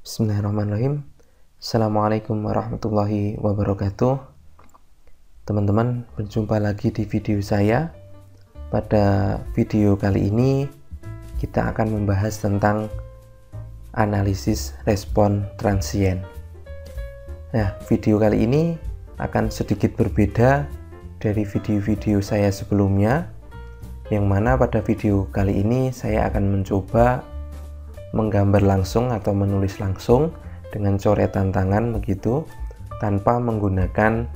Bismillahirrahmanirrahim. Assalamualaikum warahmatullahi wabarakatuh. Teman-teman, berjumpa lagi di video saya. Pada video kali ini kita akan membahas tentang analisis respon transien. Nah, video kali ini akan sedikit berbeda dari video-video saya sebelumnya, yang mana pada video kali ini saya akan mencoba menggambar langsung atau menulis langsung dengan coretan tangan begitu, tanpa menggunakan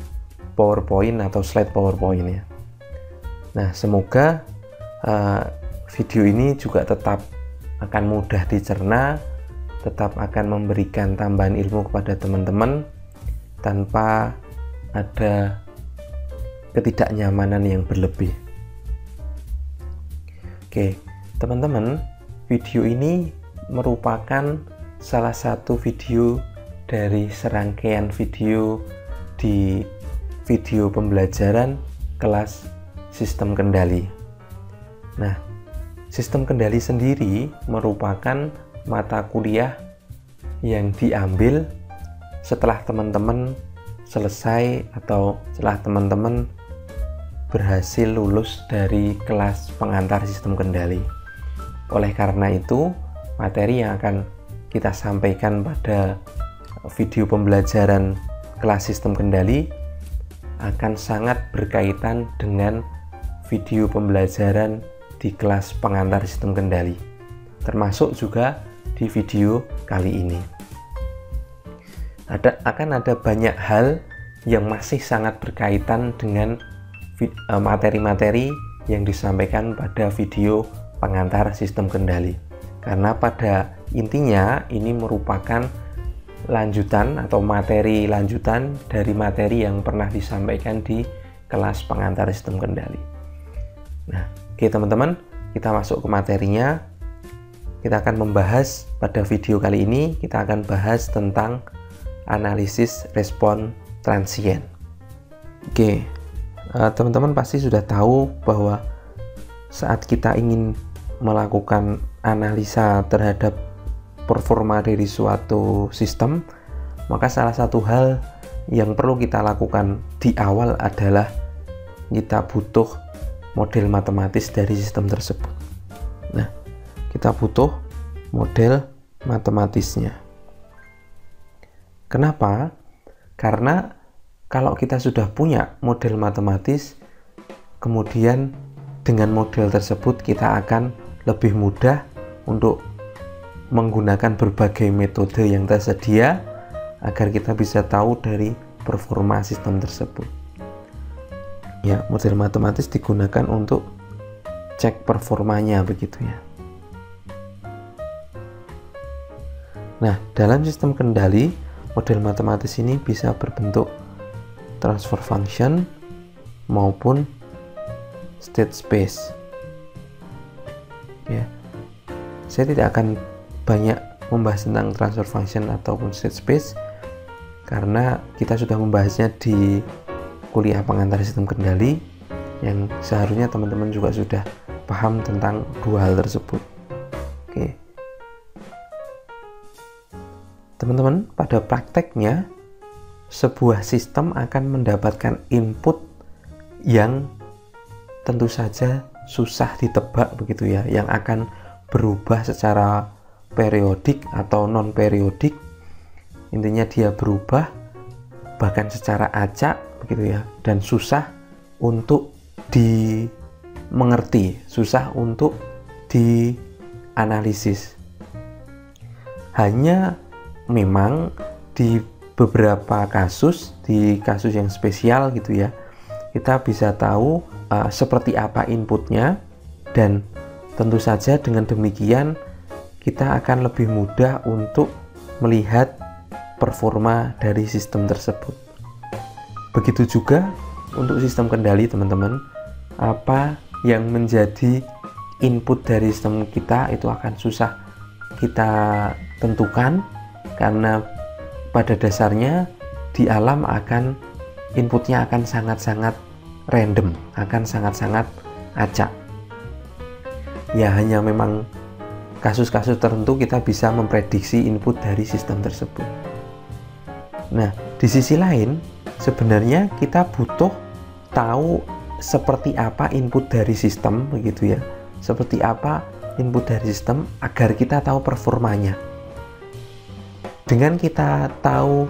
PowerPoint atau slide PowerPoint ya. Nah, semoga video ini juga tetap akan mudah dicerna, tetap akan memberikan tambahan ilmu kepada teman-teman tanpa ada ketidaknyamanan yang berlebih. Oke, teman-teman, video ini merupakan salah satu video dari serangkaian video di video pembelajaran kelas sistem kendali. Nah, sistem kendali sendiri merupakan mata kuliah yang diambil setelah teman-teman selesai atau setelah teman-teman berhasil lulus dari kelas pengantar sistem kendali. Oleh karena itu, materi yang akan kita sampaikan pada video pembelajaran kelas sistem kendali akan sangat berkaitan dengan video pembelajaran di kelas pengantar sistem kendali, termasuk juga di video kali ini. Akan ada banyak hal yang masih sangat berkaitan dengan materi-materi yang disampaikan pada video pengantar sistem kendali. Karena pada intinya ini merupakan lanjutan atau materi lanjutan dari materi yang pernah disampaikan di kelas pengantar sistem kendali. Nah, oke teman-teman, kita masuk ke materinya. Kita akan membahas pada video kali ini, kita akan bahas tentang analisis respon transien. Oke, teman-teman pasti sudah tahu bahwa saat kita ingin melakukan analisa terhadap performa dari suatu sistem, maka salah satu hal yang perlu kita lakukan di awal adalah kita butuh model matematis dari sistem tersebut. Nah, kita butuh model matematisnya. Kenapa? Karena kalau kita sudah punya model matematis, kemudian dengan model tersebut kita akan lebih mudah untuk menggunakan berbagai metode yang tersedia agar kita bisa tahu dari performa sistem tersebut. Ya, model matematis digunakan untuk cek performanya begitu ya. Nah, dalam sistem kendali, model matematis ini bisa berbentuk transfer function maupun state space. Ya, saya tidak akan banyak membahas tentang transfer function ataupun state space karena kita sudah membahasnya di kuliah pengantar sistem kendali yang seharusnya teman-teman juga sudah paham tentang dua hal tersebut. Oke, teman-teman, pada prakteknya sebuah sistem akan mendapatkan input yang tentu saja susah ditebak begitu ya, yang akan berubah secara periodik atau non periodik. Intinya dia berubah bahkan secara acak begitu ya, dan susah untuk dimengerti, susah untuk dianalisis. Hanya memang di beberapa kasus, di kasus yang spesial gitu ya, kita bisa tahu seperti apa inputnya, dan tentu saja dengan demikian kita akan lebih mudah untuk melihat performa dari sistem tersebut. Begitu juga untuk sistem kendali, teman-teman. Apa yang menjadi input dari sistem kita itu akan susah kita tentukan karena pada dasarnya di alam inputnya akan sangat-sangat random, akan sangat-sangat acak. Ya, hanya memang kasus-kasus tertentu kita bisa memprediksi input dari sistem tersebut. Nah, di sisi lain, sebenarnya kita butuh tahu seperti apa input dari sistem, begitu ya. Seperti apa input dari sistem agar kita tahu performanya. Dengan kita tahu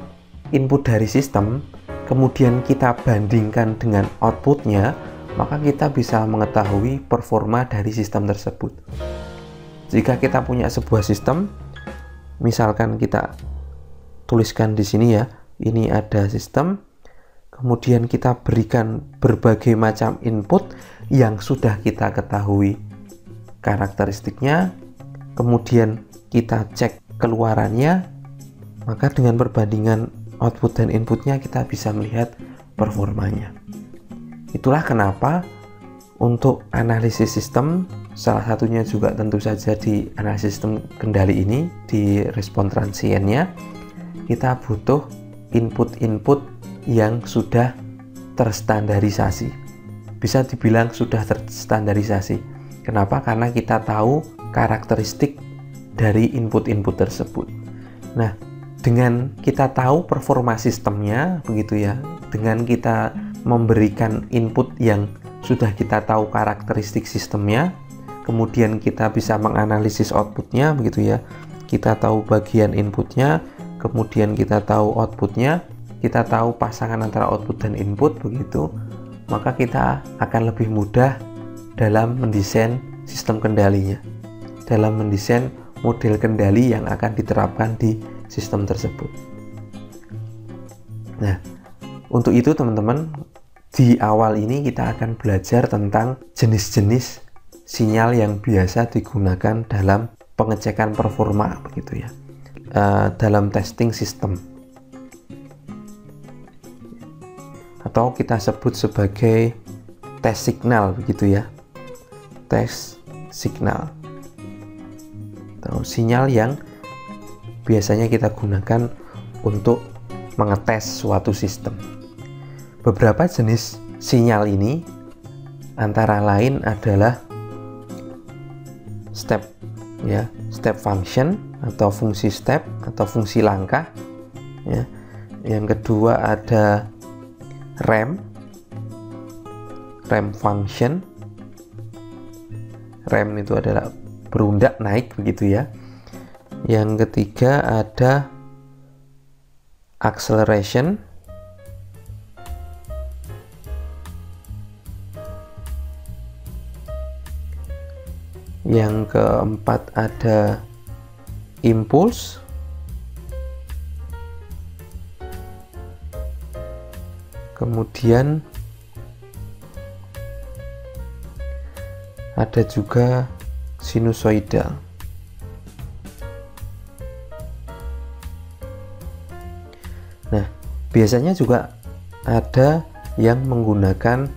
input dari sistem, kemudian kita bandingkan dengan outputnya, maka kita bisa mengetahui performa dari sistem tersebut. Jika kita punya sebuah sistem, misalkan kita tuliskan di sini ya, ini ada sistem, kemudian kita berikan berbagai macam input yang sudah kita ketahui karakteristiknya, kemudian kita cek keluarannya, maka dengan perbandingan output dan inputnya kita bisa melihat performanya. Itulah kenapa untuk analisis sistem, salah satunya juga tentu saja di analisis sistem kendali ini, di respon transiennya, kita butuh input-input yang sudah terstandarisasi. Bisa dibilang sudah terstandarisasi. Kenapa? Karena kita tahu karakteristik dari input-input tersebut. Nah, dengan kita tahu performa sistemnya, begitu ya, dengan kita memberikan input yang sudah kita tahu karakteristik sistemnya, kemudian kita bisa menganalisis outputnya, begitu ya, kita tahu bagian inputnya, kemudian kita tahu outputnya, kita tahu pasangan antara output dan input, begitu, maka kita akan lebih mudah dalam mendesain sistem kendalinya, dalam mendesain model kendali yang akan diterapkan di sistem tersebut. Nah, untuk itu teman-teman, di awal ini kita akan belajar tentang jenis-jenis sinyal yang biasa digunakan dalam pengecekan performa, begitu ya, dalam testing sistem, atau kita sebut sebagai test signal, begitu ya, test signal atau sinyal yang biasanya kita gunakan untuk mengetes suatu sistem. Beberapa jenis sinyal ini antara lain adalah step ya, step function atau fungsi step atau fungsi langkah ya. Yang kedua ada ramp function. Ramp itu adalah berundak naik, begitu ya. Yang ketiga ada acceleration. Yang keempat ada impulse. Kemudian ada juga sinusoidal. Nah, biasanya juga ada yang menggunakan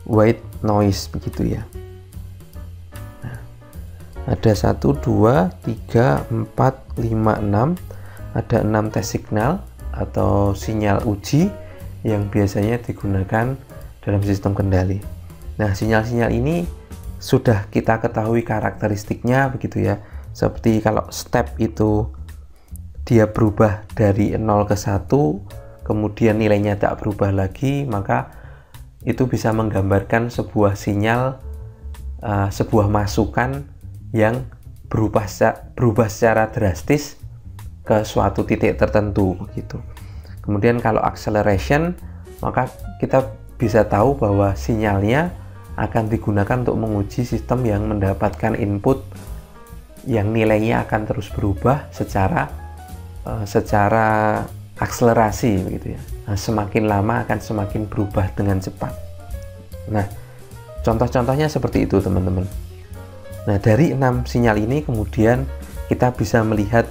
white noise, begitu ya. Nah, ada 1, 2, 3, 4, 5, 6. Ada 6 test signal atau sinyal uji yang biasanya digunakan dalam sistem kendali. Nah, sinyal-sinyal ini sudah kita ketahui karakteristiknya, begitu ya. Seperti kalau step itu dia berubah dari 0 ke 1, kemudian nilainya tak berubah lagi, maka itu bisa menggambarkan sebuah sinyal, sebuah masukan yang berubah secara drastis ke suatu titik tertentu, begitu. Kemudian kalau acceleration, maka kita bisa tahu bahwa sinyalnya akan digunakan untuk menguji sistem yang mendapatkan input yang nilainya akan terus berubah secara akselerasi, begitu ya. Nah, semakin lama akan semakin berubah dengan cepat. Nah, contoh-contohnya seperti itu, teman-teman. Nah, dari 6 sinyal ini kemudian kita bisa melihat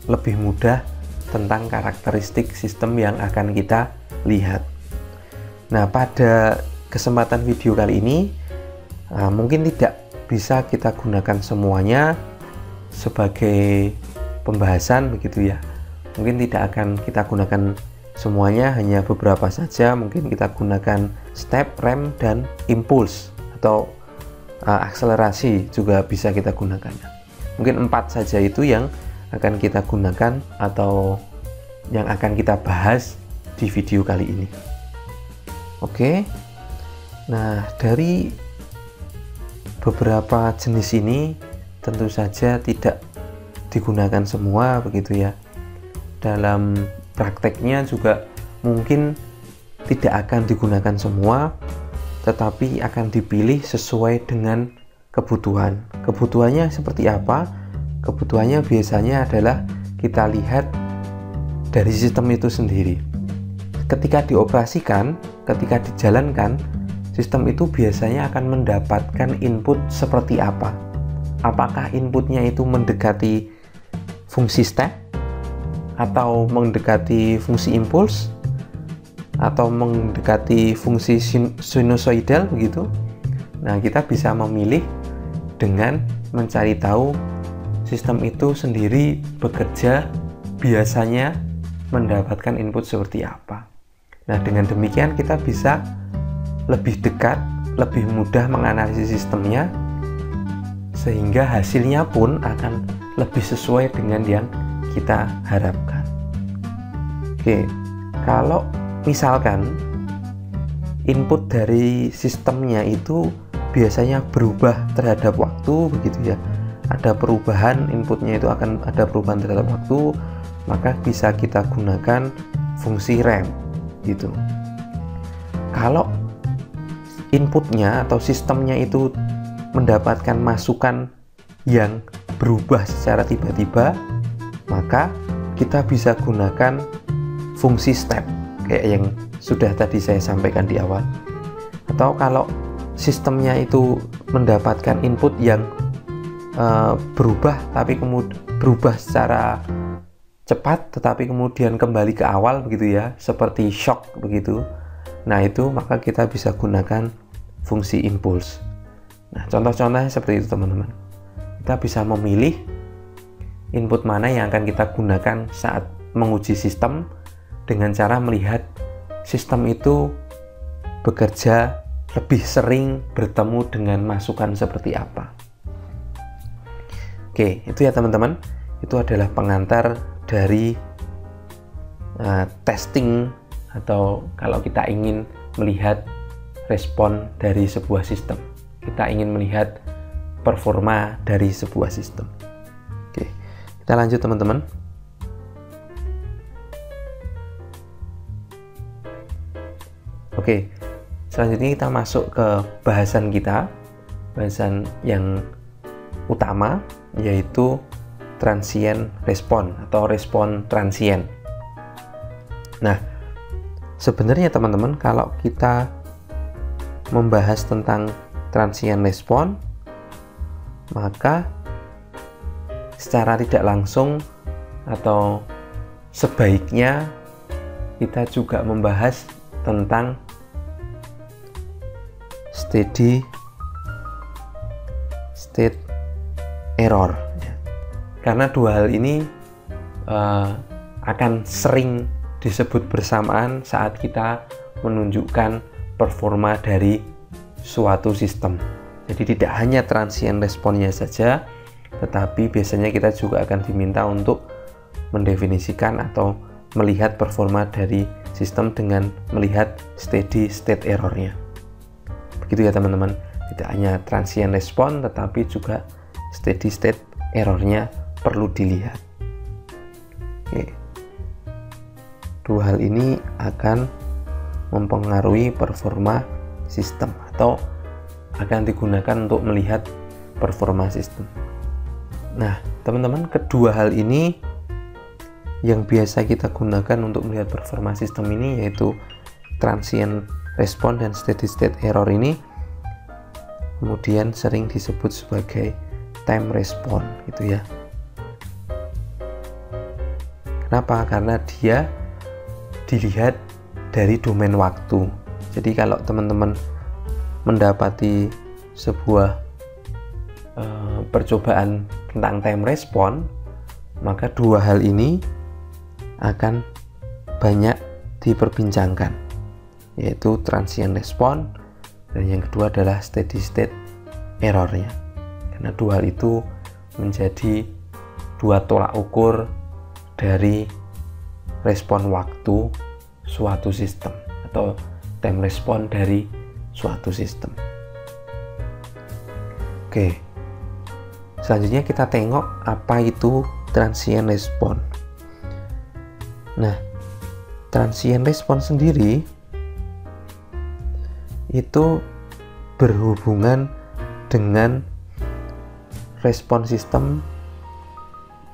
lebih mudah tentang karakteristik sistem yang akan kita lihat. Nah, pada kesempatan video kali ini mungkin tidak bisa kita gunakan semuanya sebagai pembahasan, begitu ya. Mungkin tidak akan kita gunakan semuanya, hanya beberapa saja. Mungkin kita gunakan step, ramp, dan impulse atau akselerasi juga bisa kita gunakan. Mungkin 4 saja itu yang akan kita gunakan atau yang akan kita bahas di video kali ini. Oke. Nah, dari beberapa jenis ini tentu saja tidak digunakan semua begitu ya. Dalam prakteknya juga mungkin tidak akan digunakan semua, tetapi akan dipilih sesuai dengan kebutuhan. Kebutuhannya seperti apa? Kebutuhannya biasanya adalah kita lihat dari sistem itu sendiri. Ketika dioperasikan, ketika dijalankan, sistem itu biasanya akan mendapatkan input seperti apa? Apakah inputnya itu mendekati fungsi step, atau mendekati fungsi impuls, atau mendekati fungsi sinusoidal begitu? Nah, kita bisa memilih dengan mencari tahu sistem itu sendiri bekerja biasanya mendapatkan input seperti apa. Nah, dengan demikian kita bisa lebih dekat, lebih mudah menganalisis sistemnya, sehingga hasilnya pun akan lebih sesuai dengan yang kita harapkan. Oke, kalau misalkan input dari sistemnya itu biasanya berubah terhadap waktu begitu ya, ada perubahan inputnya itu akan ada perubahan terhadap waktu, maka bisa kita gunakan fungsi rem gitu. Kalau inputnya atau sistemnya itu mendapatkan masukan yang berubah secara tiba-tiba, maka kita bisa gunakan fungsi step kayak yang sudah tadi saya sampaikan di awal. Atau kalau sistemnya itu mendapatkan input yang berubah tapi kemudian berubah secara cepat tetapi kemudian kembali ke awal begitu ya, seperti shock begitu. Nah, itu maka kita bisa gunakan fungsi impuls. Nah, contoh-contohnya seperti itu teman-teman. Kita bisa memilih input mana yang akan kita gunakan saat menguji sistem dengan cara melihat sistem itu bekerja lebih sering bertemu dengan masukan seperti apa. Oke, itu ya teman-teman. Itu adalah pengantar dari testing, atau kalau kita ingin melihat respon dari sebuah sistem, kita ingin melihat performa dari sebuah sistem. Oke, kita lanjut teman-teman. Oke, selanjutnya kita masuk ke bahasan kita, bahasan yang utama, yaitu transient respon atau respon transient. Nah, sebenarnya teman-teman, kalau kita membahas tentang transient respon, maka secara tidak langsung atau sebaiknya kita juga membahas tentang steady state error, karena dua hal ini akan sering disebut bersamaan saat kita menunjukkan performa dari suatu sistem. Jadi tidak hanya transient responnya saja, tetapi biasanya kita juga akan diminta untuk mendefinisikan atau melihat performa dari sistem dengan melihat steady state errornya. Begitu ya teman-teman, tidak hanya transient respon tetapi juga steady state errornya perlu dilihat. Oke. Dua hal ini akan mempengaruhi performa sistem atau akan digunakan untuk melihat performa sistem. Nah, teman-teman, kedua hal ini yang biasa kita gunakan untuk melihat performa sistem ini, yaitu transient respon dan steady state error ini, kemudian sering disebut sebagai time response gitu ya. Kenapa? Karena dia dilihat dari domain waktu. Jadi kalau teman-teman mendapati sebuah percobaan tentang time response, maka dua hal ini akan banyak diperbincangkan, yaitu transient response dan yang kedua adalah steady state errornya. Karena dua hal itu menjadi dua tolak ukur dari respon waktu suatu sistem atau time response dari suatu sistem. Oke, selanjutnya kita tengok apa itu transient response. Nah, transient response sendiri itu berhubungan dengan respon sistem,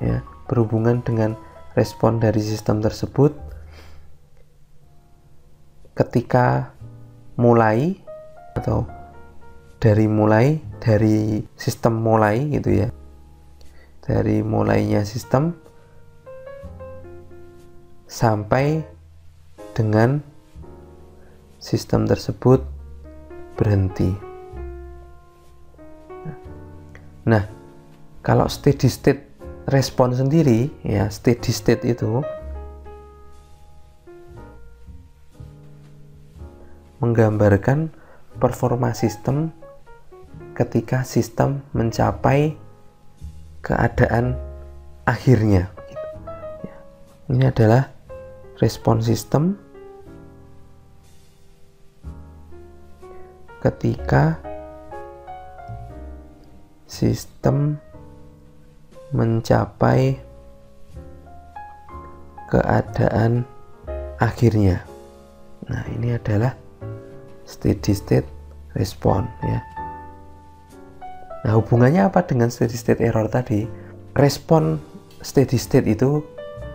ya, berhubungan dengan respon dari sistem tersebut ketika mulai atau dari sistem mulai gitu ya, dari mulainya sistem sampai dengan sistem tersebut berhenti. Nah, kalau steady state respon sendiri, ya, steady state itu menggambarkan performa sistem ketika sistem mencapai keadaan akhirnya. Ini adalah respon sistem ketika sistem mencapai keadaan akhirnya. Nah, ini adalah steady state response, ya. Nah, hubungannya apa dengan steady state error tadi? Respon steady state itu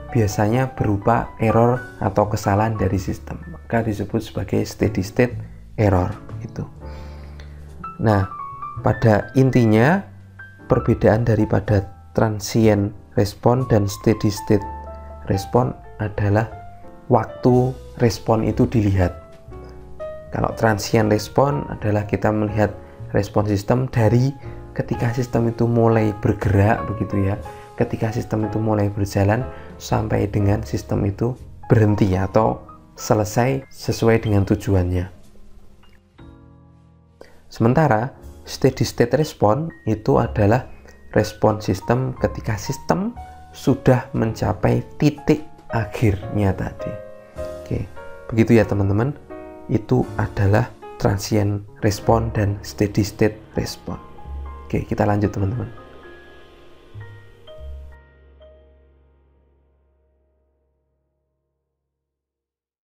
biasanya berupa error atau kesalahan dari sistem, maka disebut sebagai steady state error gitu. Nah, pada intinya perbedaan daripada transient response dan steady state response adalah waktu respon itu dilihat. Kalau transient response adalah kita melihat respon sistem dari ketika sistem itu mulai bergerak begitu ya, ketika sistem itu mulai berjalan sampai dengan sistem itu berhenti atau selesai sesuai dengan tujuannya. Sementara steady state response itu adalah respon sistem ketika sistem sudah mencapai titik akhirnya tadi. Oke, begitu ya teman-teman. Itu adalah transient response dan steady state response. Oke, kita lanjut teman-teman.